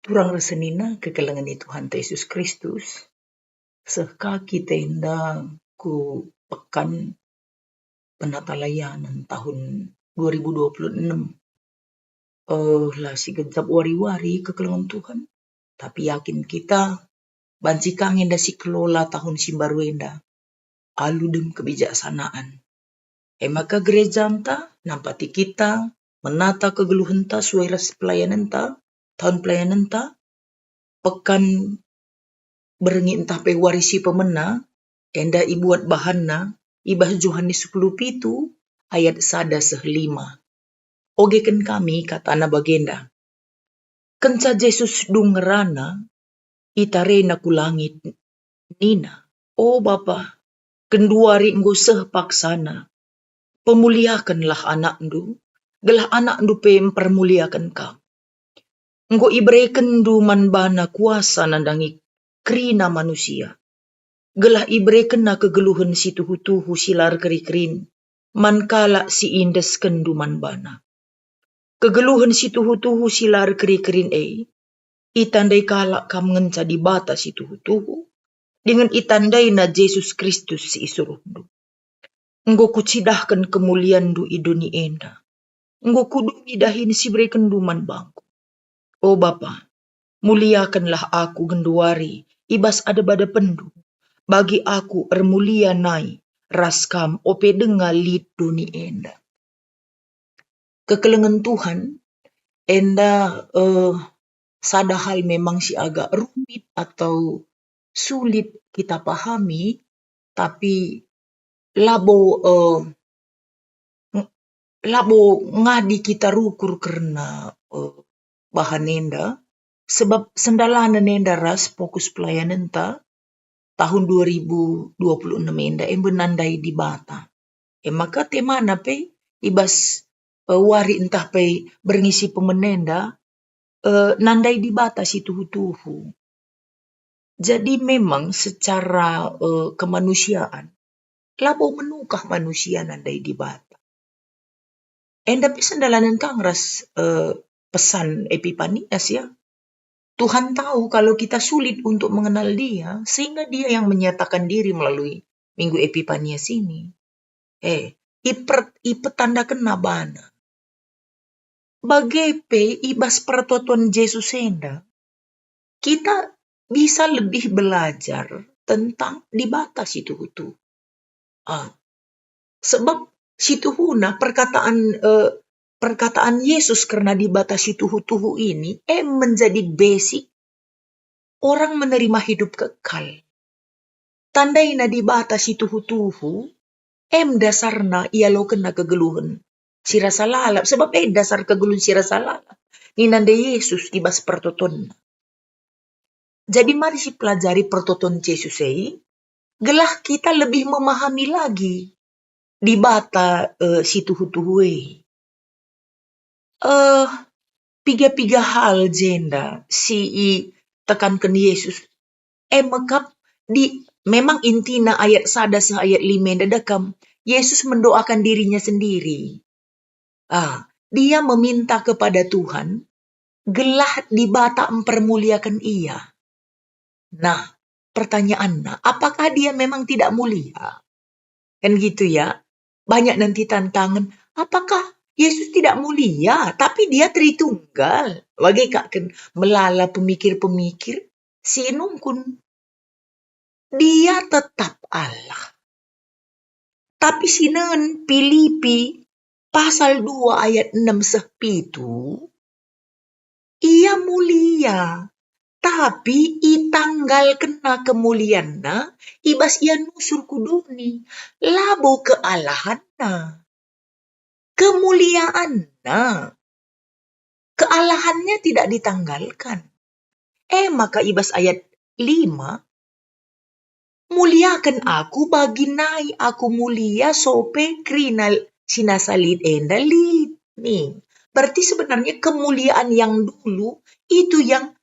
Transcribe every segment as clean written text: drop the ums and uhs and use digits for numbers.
Turang resenina kekelengan Tuhan Yesus Kristus, sekaki tenda ku pekan penata layanan tahun 2026. Lah si gejap wari-wari kekelengan Tuhan. Tapi yakin kita banci kangen da si kelola tahun simbaru enda. Aludem kebijaksanaan. Maka gereja enta nampati kita menata kegeluhan ta suai ras pelayanan ta, tahun pelayanan ta, pekan berengi entah pe warisi pemena, enda ibuat bahanna, ibah Yohanes 10 ayat 1-5. Ogeken kami katana bagenda. Kenca Jesus dungerana, itarena ku langit nina. Oh Bapa, kenduari enggo seh paksana. Pemuliakanlah anakndu, gelah anakndu pe mempermuliakan kam. Enggo iberikan du manbana kuasa nandangi kerina manusia. Gelah iberikan na kegeluhan si tuhu-tuhu silar keri-kerin. Mankala si indes kendu manbana. Kegeluhan si tuhu-tuhu silar keri-kerin itandai kalak kam ngenca di bata si tuhu-tuhu. Dengan itandai na Yesus Kristus si isuruhndu. Enggo kucidahkan kemuliaan du iduni enda. Enggo kudu midahin si berikan du manbangku. Oh Bapa, muliakanlah aku genduari, ibas ada bada pendu. Bagi aku ermulia nai, raskam ope denga lid duni enda. Kekelengan Tuhan, enda sadahal memang si agak rumit atau sulit kita pahami, tapi labo ngadi kita rukur karena bahan enda, sebab sendalanan enda ras fokus pelayanan ta tahun 2026 enda benandai di bata. Maka temana pe ibas wari entah pe berngisi pemenenda nandai di bata si tuhu-tuhu. Jadi memang secara kemanusiaan labo menukah manusia nandai di bata. Enda pe sendalanan kang ras pesan Epifanias ya. Tuhan tahu kalau kita sulit untuk mengenal dia, sehingga dia yang menyatakan diri melalui Minggu Epifanias ini. Ipetandakan nabana. Bagepe ibas pertoton Yesus enda, kita bisa lebih belajar tentang di batas itu. Sebab situhuna perkataan Yesus karena dibatasi tuhu-tuhu ini menjadi basic orang menerima hidup kekal. Tandaina dibatasi tuhu-tuhu dasarna ia lo kena kegeluhan sirasa lalap. Sebab dasar kegeluhan sirasa lalap ni nanda Yesus ibas pertoton. Jadi mari si pelajari pertoton Yesus gelah kita lebih memahami lagi di bata si tuhu-tuhu piga hal jenda si tekankan Yesus mekap di memang intina ayat 1 ayat 5 dadakam Yesus mendoakan dirinya sendiri. Dia meminta kepada Tuhan gelah di bata mempermuliakan ia. Nah, pertanyaannya, apakah dia memang tidak mulia? Kan gitu ya. Banyak nanti tantangan, apakah Yesus tidak mulia, tapi dia Tritunggal? Bagi kan melala pemikir-pemikir, sinungkun. Dia tetap Allah. Tapi sinan Filipi pasal 2 ayat 6-7, ia mulia. Tapi itanggal kena kemulianna, ibas ia nusur kuduni. Labo kealahanna. Kemuliaanna. Kealahannya tidak ditanggalkan. Maka ibas ayat 5, muliakan aku bagi nai aku mulia sope krinal sinasalid endalid. Nih, berarti sebenarnya kemuliaan yang dulu itu yang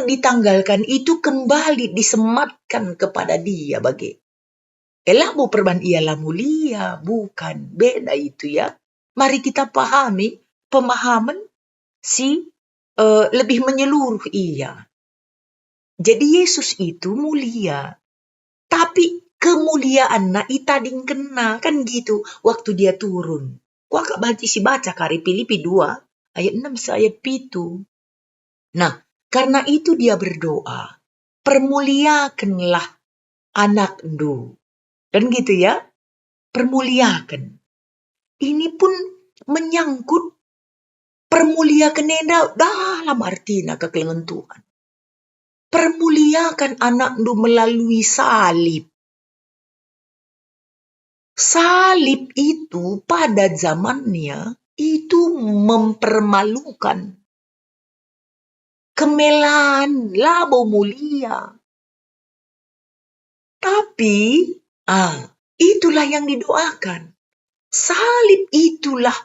ditanggalkan itu kembali disematkan kepada dia bagi. Elamu perban ialah mulia, bukan beda itu ya. Mari kita pahami pemahaman si lebih menyeluruh, iya. Jadi Yesus itu mulia, tapi kemuliaan na itading kena kan gitu waktu dia turun. Gua gak baca kari Filipi 2 ayat 6 ayat 7. Nah, karena itu dia berdoa, permuliakanlah anak ndu. Dan gitu ya, permuliakan. Ini pun menyangkut permuliakan dalam artinya kekelengan Tuhan. Permuliakan anak ndu melalui salib. Salib itu pada zamannya itu mempermalukan. Kemelan labo mulia. Tapi, itulah yang didoakan. Salib itulah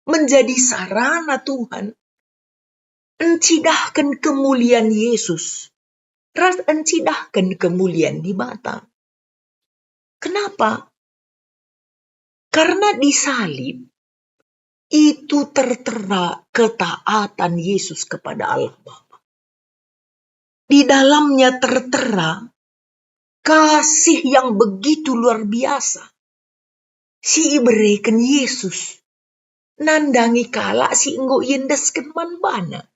menjadi sarana Tuhan encidahkan kemuliaan Yesus. Encidahkan kemuliaan di mata. Kenapa? Karena di salib itu tertera ketaatan Yesus kepada Allah Bapa. Di dalamnya tertera kasih yang begitu luar biasa. Si iberikan Yesus. Nandangi kala si enggo yendesken manbana.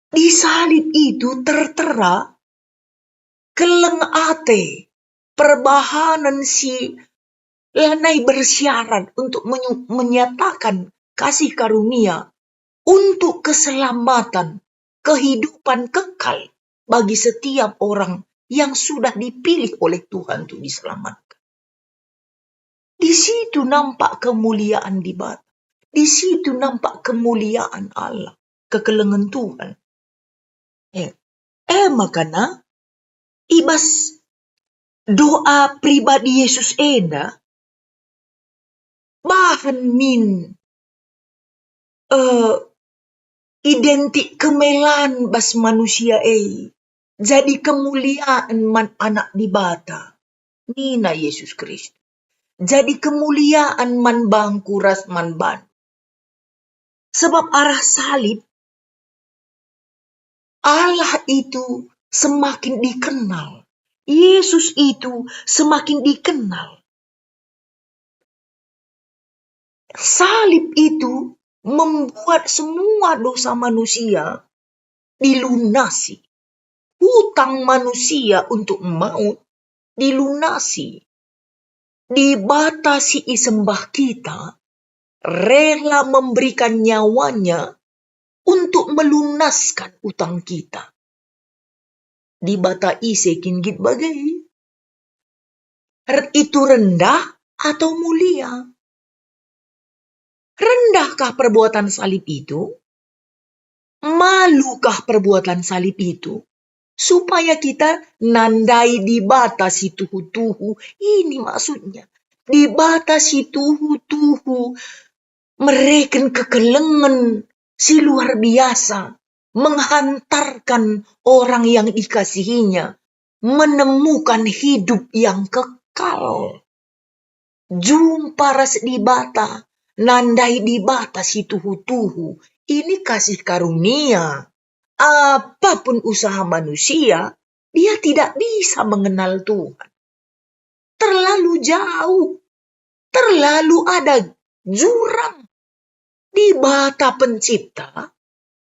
Di salib itu tertera keleng ate perbahanan si lanai bersyarat untuk menyatakan kasih karunia untuk keselamatan, kehidupan kekal bagi setiap orang yang sudah dipilih oleh Tuhan untuk diselamatkan. Di situ nampak kemuliaan di bawah. Di situ nampak kemuliaan Allah, kekelengan Tuhan. Makanya ibas doa pribadi Yesus eda bahan min identik kemelan bas manusia jadi kemuliaan man anak di bata nina Yesus Kristus. Jadi kemuliaan man bangku ras man ban. Sebab arah salib Allah itu semakin dikenal. Yesus itu semakin dikenal. Salib itu membuat semua dosa manusia dilunasi. Hutang manusia untuk maut dilunasi. Dibatasi isembah kita rela memberikan nyawanya untuk melunaskan utang kita. Dibata ise kinggit bagai. Itu rendah atau mulia? Rendahkah perbuatan salib itu? Malukah perbuatan salib itu? Supaya kita nandai dibatasi tuhu-tuhu. Ini maksudnya. Dibatasi tuhu-tuhu. Mereka kekelengan si luar biasa. Menghantarkan orang yang dikasihinya. Menemukan hidup yang kekal. Jumpa ras di bata. Nandai di batasi tuhu-tuhu. Ini kasih karunia. Apapun usaha manusia, dia tidak bisa mengenal Tuhan. Terlalu jauh. Terlalu ada jurang. Di bata pencipta,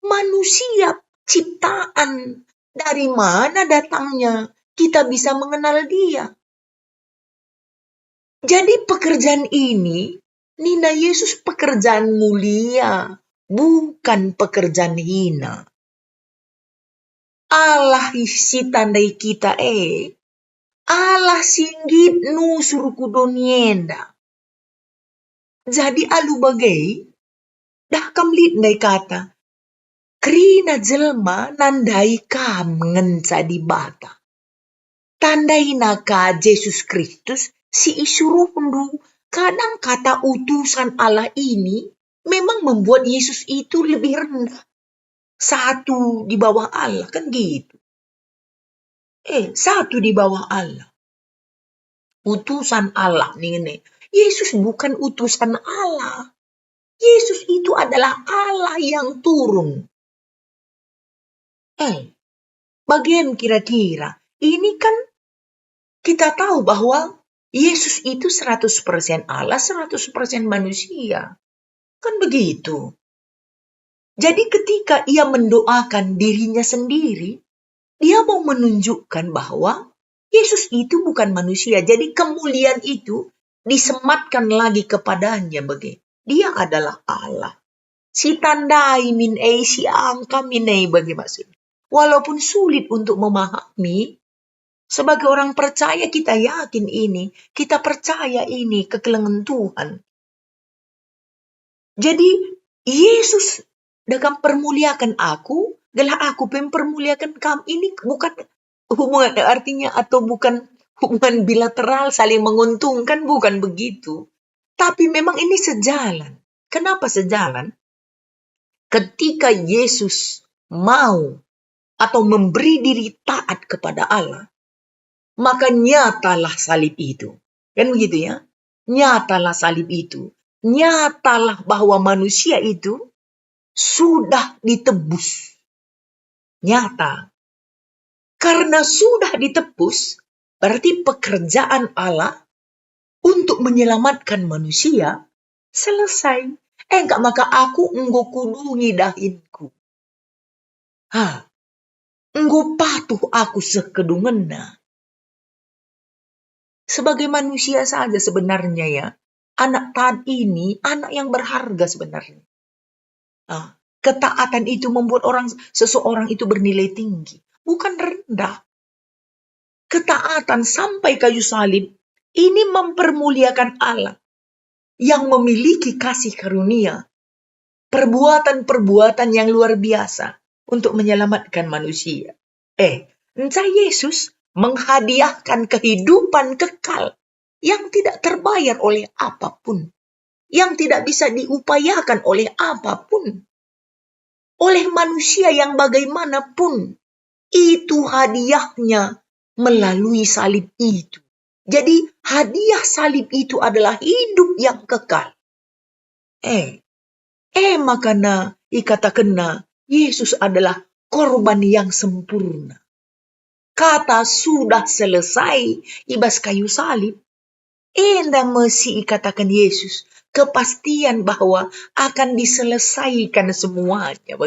manusia ciptaan. Dari mana datangnya kita bisa mengenal dia? Jadi pekerjaan ini, Nina Yesus pekerjaan mulia, bukan pekerjaan hina. Allah isi tandai kita Allah singgit nu suruku donienda. Jadi alu bagai dah kamlit ndai kata krina jelma nandai kam ngenca di bata. Tandai naka Yesus Kristus si isuruh ndu. Kadang kata utusan Allah ini memang membuat Yesus itu lebih rendah. Satu di bawah Allah, kan gitu. Satu di bawah Allah. Utusan Allah nih. Yesus bukan utusan Allah. Yesus itu adalah Allah yang turun. Bagaimana kira-kira? Ini kan kita tahu bahwa Yesus itu 100% Allah, 100% manusia. Kan begitu. Jadi ketika ia mendoakan dirinya sendiri, dia mau menunjukkan bahwa Yesus itu bukan manusia. Jadi kemuliaan itu disematkan lagi kepadanya. Dia adalah Allah. Si tandai min ei, si angka min ei, bagi maksud. Walaupun sulit untuk memahami, sebagai orang percaya kita yakin ini, kita percaya ini kekelengan Tuhan. Jadi Yesus dalam permuliakan aku, gelah aku mempermuliakan kamu. Ini bukan hubungan artinya atau bukan hubungan bilateral saling menguntungkan, bukan begitu. Tapi memang ini sejalan. Kenapa sejalan? Ketika Yesus mau atau memberi diri taat kepada Allah, maka nyatalah salib itu. Kan begitu ya? Nyatalah salib itu. Nyatalah bahwa manusia itu sudah ditebus. Nyata. Karena sudah ditebus, berarti pekerjaan Allah untuk menyelamatkan manusia selesai. Enggak, maka aku enggo kudungi dahinku. Enggo patuh aku sekedungenna. Sebagai manusia saja sebenarnya ya, anak taat ini anak yang berharga sebenarnya. Ketaatan itu membuat seseorang itu bernilai tinggi, bukan rendah. Ketaatan sampai kayu salib ini mempermuliakan Allah yang memiliki kasih karunia, perbuatan-perbuatan yang luar biasa untuk menyelamatkan manusia. Entah Yesus menghadiahkan kehidupan kekal yang tidak terbayar oleh apapun, yang tidak bisa diupayakan oleh apapun, oleh manusia yang bagaimanapun. Itu hadiahnya melalui salib itu. Jadi hadiah salib itu adalah hidup yang kekal. Makanya ikatakenna Yesus adalah korban yang sempurna. Kata sudah selesai ibas kayu salib. Enda mesti ikatakan Yesus kepastian bahwa akan diselesaikan semuanya.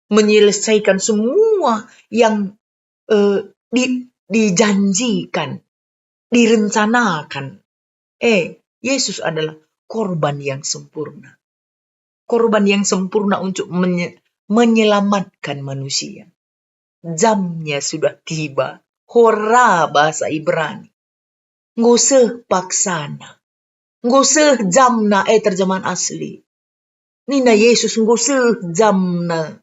Menyelesaikan semua yang dijanjikan, direncanakan. Yesus adalah korban yang sempurna. Korban yang sempurna untuk menyelamatkan manusia. Jamnya sudah tiba. Hora bahasa Ibrani. Nguseh paksana. Nguseh jamna terjemahan asli. Nina Yesus nguseh jamna.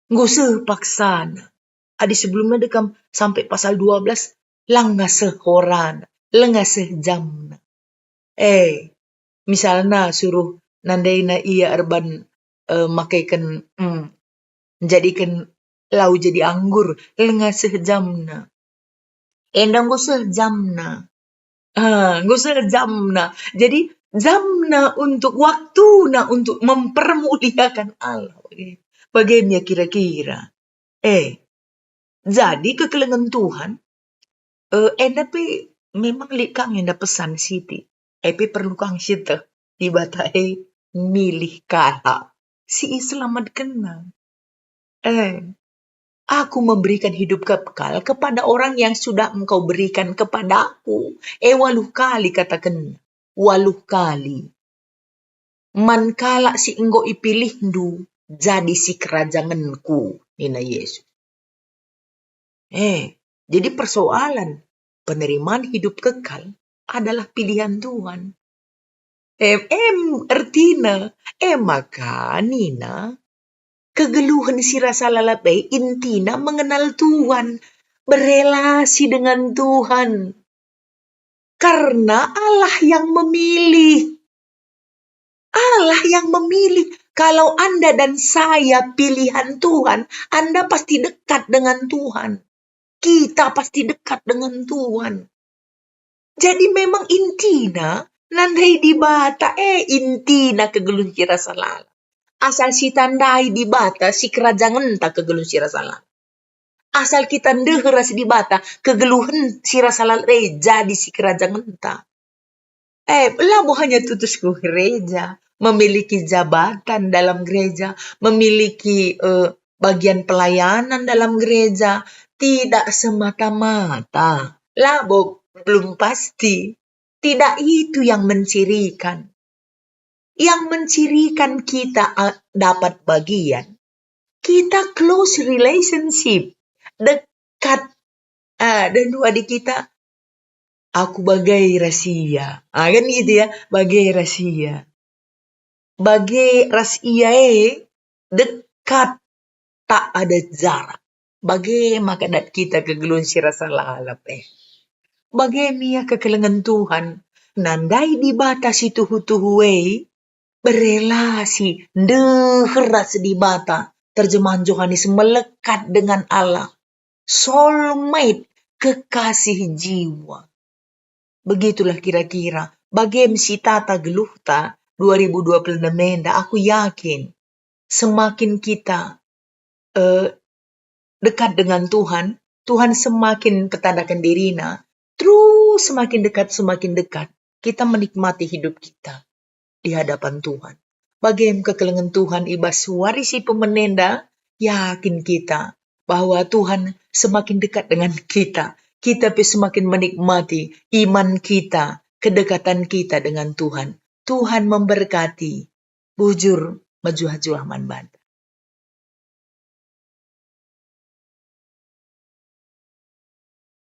Nguseh paksana. Adi sebelumnya dekam sampai pasal 12. Langaseh horana. Langaseh jamna. Misalnya suruh nandaina iya erban makaikan jadikan lau jadi anggur lengaseh jamna. Endang nguseh jamna. Nguseh jamna. Jadi jamna untuk waktuna untuk mempermuliakan Allah. Bagaimana kira-kira? Jadi kekelengan Tuhan tapi memang likang enda pesan siti. Tapi perlu kang sita dibatai milih kala. Si selamat kenal. Aku memberikan hidup kekal kepada orang yang sudah engkau berikan kepadaku. 8 kali katakan. 8 kali. Mankala si engkau ipilih ndu jadi si kerajanganku. Nina Yesus. Jadi persoalan penerimaan hidup kekal adalah pilihan Tuhan. Artinya, maka Nina, kegeluhan si rasa lalapai intina mengenal Tuhan, berelasi dengan Tuhan. Karena Allah yang memilih. Allah yang memilih. Kalau Anda dan saya pilihan Tuhan, Anda pasti dekat dengan Tuhan. Kita pasti dekat dengan Tuhan. Jadi memang intinya Nandai di bata, inti na kegelun kira salah. Asal si tandai di bata, si kerajaan tak kegelun sira salah. Asal kita ndeheras di bata, kegeluhan sira salah reja di si kerajaan ta. Labo hanya tutusku gereja, memiliki jabatan dalam gereja, memiliki bagian pelayanan dalam gereja, tidak semata-mata. Labo belum pasti. Tidak itu yang mencirikan. Yang mencirikan kita dapat bagian. Kita close relationship. Dekat. Dan dua di kita. Aku bagai rahasia. Kan gitu ya. Bagai rahasia. Bagai rahasia dekat. Tak ada jarak. Bagai makadat kita kegelun si rasa lalap Bagai mia kekelengan Tuhan. Nandai di batas itu tuhuwei. Berelasi. Deheras di bata. Terjemahan Yohanes melekat dengan Allah. Soulmate. Kekasih jiwa. Begitulah kira-kira. Bagai si tata geluhta 2026 menda. Aku yakin. Semakin kita dekat dengan Tuhan. Tuhan semakin petadakan dirina. Terus semakin dekat, kita menikmati hidup kita di hadapan Tuhan. Bagaimana kekelengan Tuhan ibas warisi pemenenda, yakin kita bahwa Tuhan semakin dekat dengan kita. Kita semakin menikmati iman kita, kedekatan kita dengan Tuhan. Tuhan memberkati. Bujur, majuah-juah man banda.